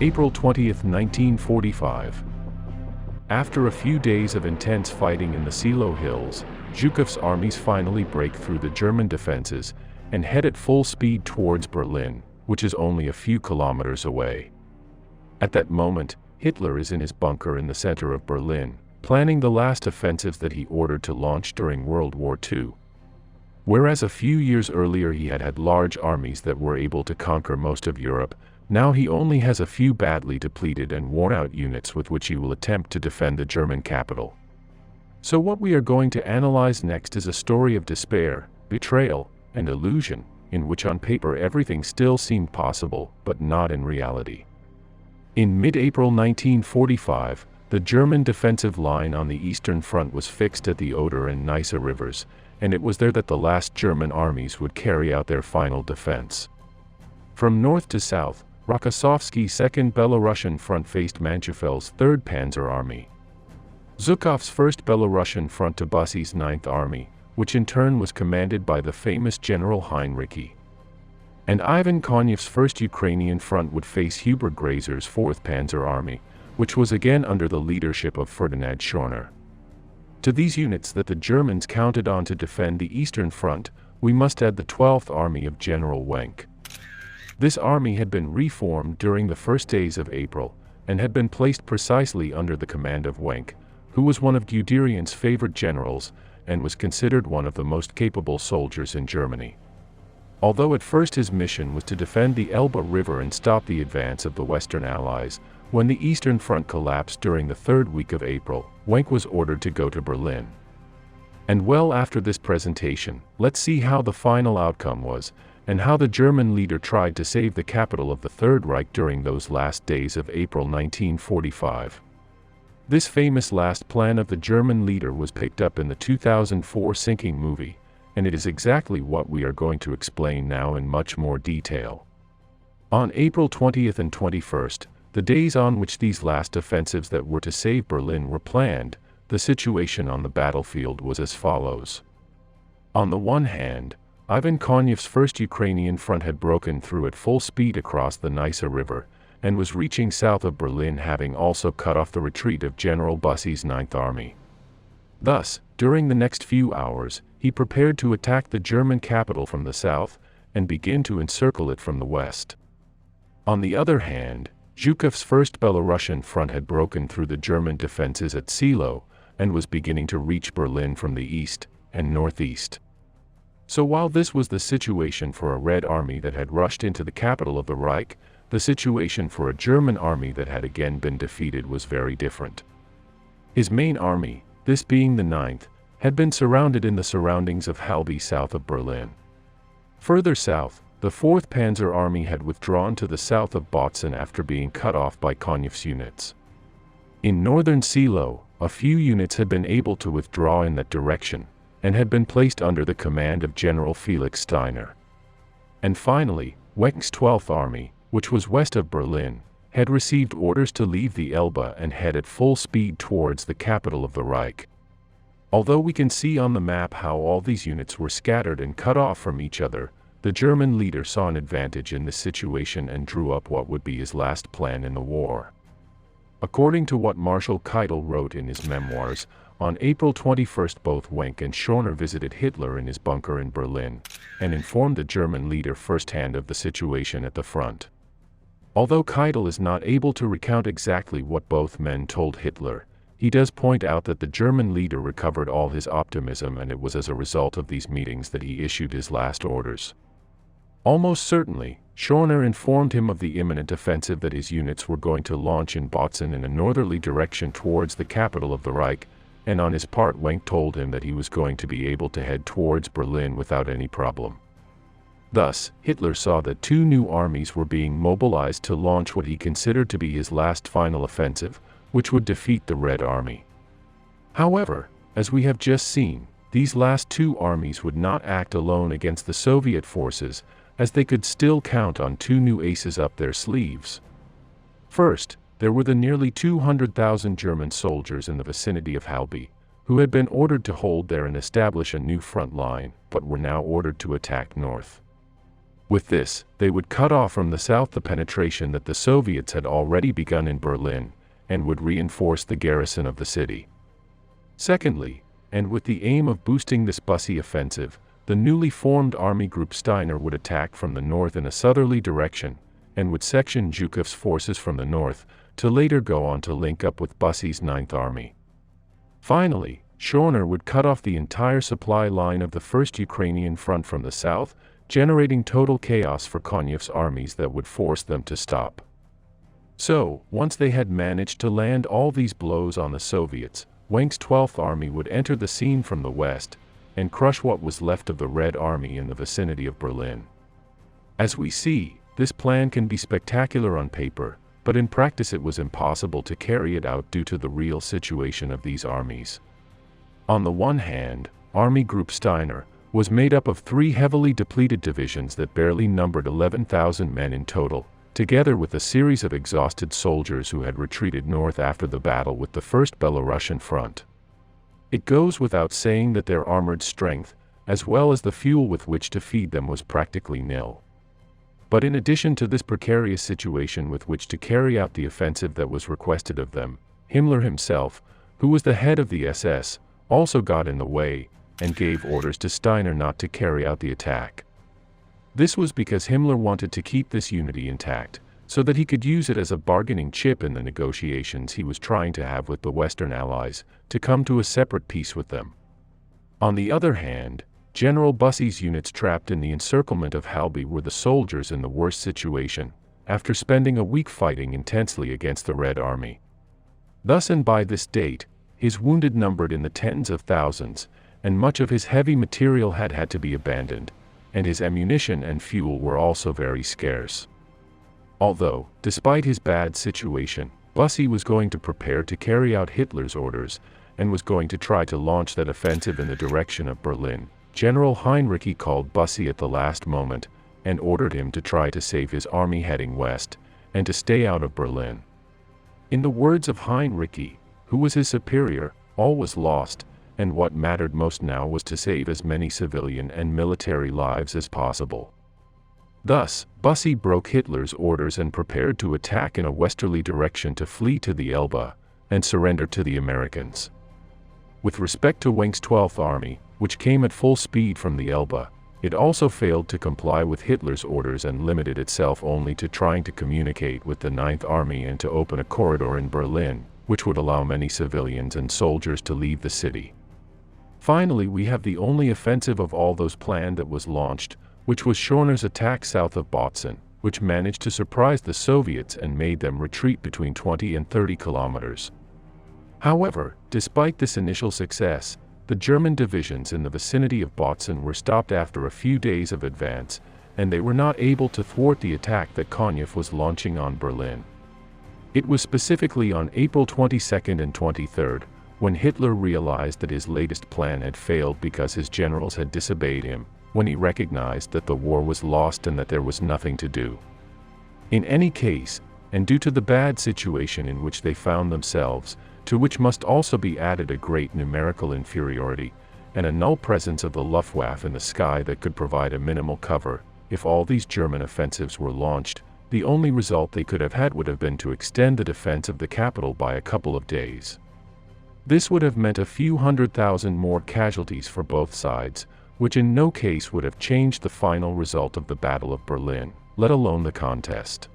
April 20th, 1945. After a few days of intense fighting in the Seelow Hills, Zhukov's armies finally break through the German defenses and head at full speed towards Berlin, which is only a few kilometers away. At that moment, Hitler is in his bunker in the center of Berlin, planning the last offensive that he ordered to launch during World War II. Whereas a few years earlier he had had large armies that were able to conquer most of Europe, now he only has a few badly depleted and worn-out units with which he will attempt to defend the German capital. So what we are going to analyze next is a story of despair, betrayal, and illusion, in which on paper everything still seemed possible, but not in reality. In mid-April 1945, the German defensive line on the Eastern Front was fixed at the Oder and Neisse rivers, and it was there that the last German armies would carry out their final defense. From north to south, Rokossovsky's 2nd Belarusian Front faced Manchufel's 3rd Panzer Army. Zhukov's 1st Belarusian Front to Busse's 9th Army, which in turn was commanded by the famous General Heinrichi. And Ivan Konev's 1st Ukrainian Front would face Hubert Graser's 4th Panzer Army, which was again under the leadership of Ferdinand Schorner. To these units that the Germans counted on to defend the Eastern Front, we must add the 12th Army of General Wenck. This army had been reformed during the first days of April, and had been placed precisely under the command of Wenck, who was one of Guderian's favorite generals, and was considered one of the most capable soldiers in Germany. Although at first his mission was to defend the Elbe River and stop the advance of the Western Allies, when the Eastern Front collapsed during the 3rd week of April, Wenck was ordered to go to Berlin. And well, after this presentation, let's see how the final outcome was, and how the German leader tried to save the capital of the Third Reich during those last days of April 1945. This famous last plan of the German leader was picked up in the 2004 Sinking movie, and it is exactly what we are going to explain now in much more detail. On April 20th and 21st, the days on which these last offensives that were to save Berlin were planned, the situation on the battlefield was as follows. On the one hand, Ivan Konev's 1st Ukrainian Front had broken through at full speed across the Neisse River, and was reaching south of Berlin, having also cut off the retreat of General Busse's 9th Army. Thus, during the next few hours, he prepared to attack the German capital from the south, and begin to encircle it from the west. On the other hand, Zhukov's 1st Belarusian Front had broken through the German defenses at Seelow, and was beginning to reach Berlin from the east and northeast. So while this was the situation for a Red Army that had rushed into the capital of the Reich, the situation for a German army that had again been defeated was very different. His main army, this being the 9th, had been surrounded in the surroundings of Halbe south of Berlin. Further south, the 4th Panzer Army had withdrawn to the south of Bautzen after being cut off by Konev's units. In northern Seelow, a few units had been able to withdraw in that direction, and had been placed under the command of General Felix Steiner. And finally, Wenck's 12th Army, which was west of Berlin, had received orders to leave the Elbe and head at full speed towards the capital of the Reich. Although we can see on the map how all these units were scattered and cut off from each other, the German leader saw an advantage in this situation and drew up what would be his last plan in the war. According to what Marshal Keitel wrote in his memoirs, on April 21st both Wenck and Schorner visited Hitler in his bunker in Berlin, and informed the German leader firsthand of the situation at the front. Although Keitel is not able to recount exactly what both men told Hitler, he does point out that the German leader recovered all his optimism, and it was as a result of these meetings that he issued his last orders. Almost certainly, Schorner informed him of the imminent offensive that his units were going to launch in Bautzen in a northerly direction towards the capital of the Reich, and on his part Wenck told him that he was going to be able to head towards Berlin without any problem. Thus, Hitler saw that 2 new armies were being mobilized to launch what he considered to be his last final offensive, which would defeat the Red Army. However, as we have just seen, these last 2 armies would not act alone against the Soviet forces, as they could still count on 2 new aces up their sleeves. First, there were the nearly 200,000 German soldiers in the vicinity of Halbe, who had been ordered to hold there and establish a new front line, but were now ordered to attack north. With this, they would cut off from the south the penetration that the Soviets had already begun in Berlin, and would reinforce the garrison of the city. Secondly, and with the aim of boosting this Busse offensive, the newly formed Army Group Steiner would attack from the north in a southerly direction, and would section Zhukov's forces from the north, to later go on to link up with Busse's 9th Army. Finally, Schorner would cut off the entire supply line of the First Ukrainian Front from the south, generating total chaos for Konev's armies that would force them to stop. So, once they had managed to land all these blows on the Soviets, Wenck's 12th Army would enter the scene from the west, and crush what was left of the Red Army in the vicinity of Berlin. As we see, this plan can be spectacular on paper, but in practice it was impossible to carry it out due to the real situation of these armies. On the one hand, Army Group Steiner was made up of 3 heavily depleted divisions that barely numbered 11,000 men in total, together with a series of exhausted soldiers who had retreated north after the battle with the First Belarusian Front. It goes without saying that their armored strength, as well as the fuel with which to feed them, was practically nil. But in addition to this precarious situation with which to carry out the offensive that was requested of them, Himmler himself, who was the head of the SS, also got in the way, and gave orders to Steiner not to carry out the attack. This was because Himmler wanted to keep this unity intact, so that he could use it as a bargaining chip in the negotiations he was trying to have with the Western Allies, to come to a separate peace with them. On the other hand, General Busse's units trapped in the encirclement of Halbe were the soldiers in the worst situation, after spending a week fighting intensely against the Red Army. Thus, and by this date, his wounded numbered in the tens of thousands, and much of his heavy material had to be abandoned, and his ammunition and fuel were also very scarce. Although, despite his bad situation, Busse was going to prepare to carry out Hitler's orders, and was going to try to launch that offensive in the direction of Berlin, General Heinrich called Busse at the last moment, and ordered him to try to save his army heading west, and to stay out of Berlin. In the words of Heinrich, who was his superior, all was lost, and what mattered most now was to save as many civilian and military lives as possible. Thus, Busse broke Hitler's orders and prepared to attack in a westerly direction to flee to the Elbe, and surrender to the Americans. With respect to Wenck's 12th Army, which came at full speed from the Elbe, it also failed to comply with Hitler's orders and limited itself only to trying to communicate with the 9th Army and to open a corridor in Berlin, which would allow many civilians and soldiers to leave the city. Finally, we have the only offensive of all those planned that was launched, which was Schorner's attack south of Bautzen, which managed to surprise the Soviets and made them retreat between 20 and 30 kilometers. However, despite this initial success, the German divisions in the vicinity of Bautzen were stopped after a few days of advance, and they were not able to thwart the attack that Konev was launching on Berlin. It was specifically on April 22nd and 23rd, when Hitler realized that his latest plan had failed because his generals had disobeyed him, when he recognized that the war was lost and that there was nothing to do. In any case, and due to the bad situation in which they found themselves, to which must also be added a great numerical inferiority, and a null presence of the Luftwaffe in the sky that could provide a minimal cover, if all these German offensives were launched, the only result they could have had would have been to extend the defense of the capital by a couple of days. This would have meant a few 100,000 more casualties for both sides, which in no case would have changed the final result of the Battle of Berlin, let alone the contest.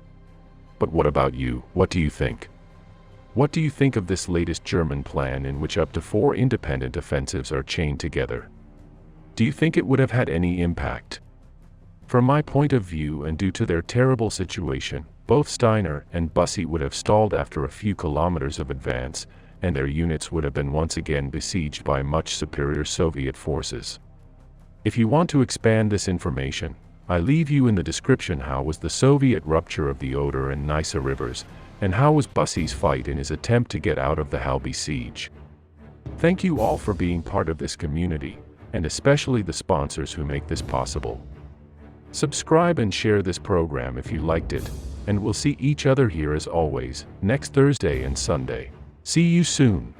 But what about you? What do you think? What do you think of this latest German plan in which up to 4 independent offensives are chained together? Do you think it would have had any impact? From my point of view, and due to their terrible situation, both Steiner and Busse would have stalled after a few kilometers of advance, and their units would have been once again besieged by much superior Soviet forces. If you want to expand this information, I leave you in the description how was the Soviet rupture of the Oder and Neisse rivers, and how was Busse's fight in his attempt to get out of the Halbe siege. Thank you all for being part of this community, and especially the sponsors who make this possible. Subscribe and share this program if you liked it, and we'll see each other here as always, next Thursday and Sunday. See you soon.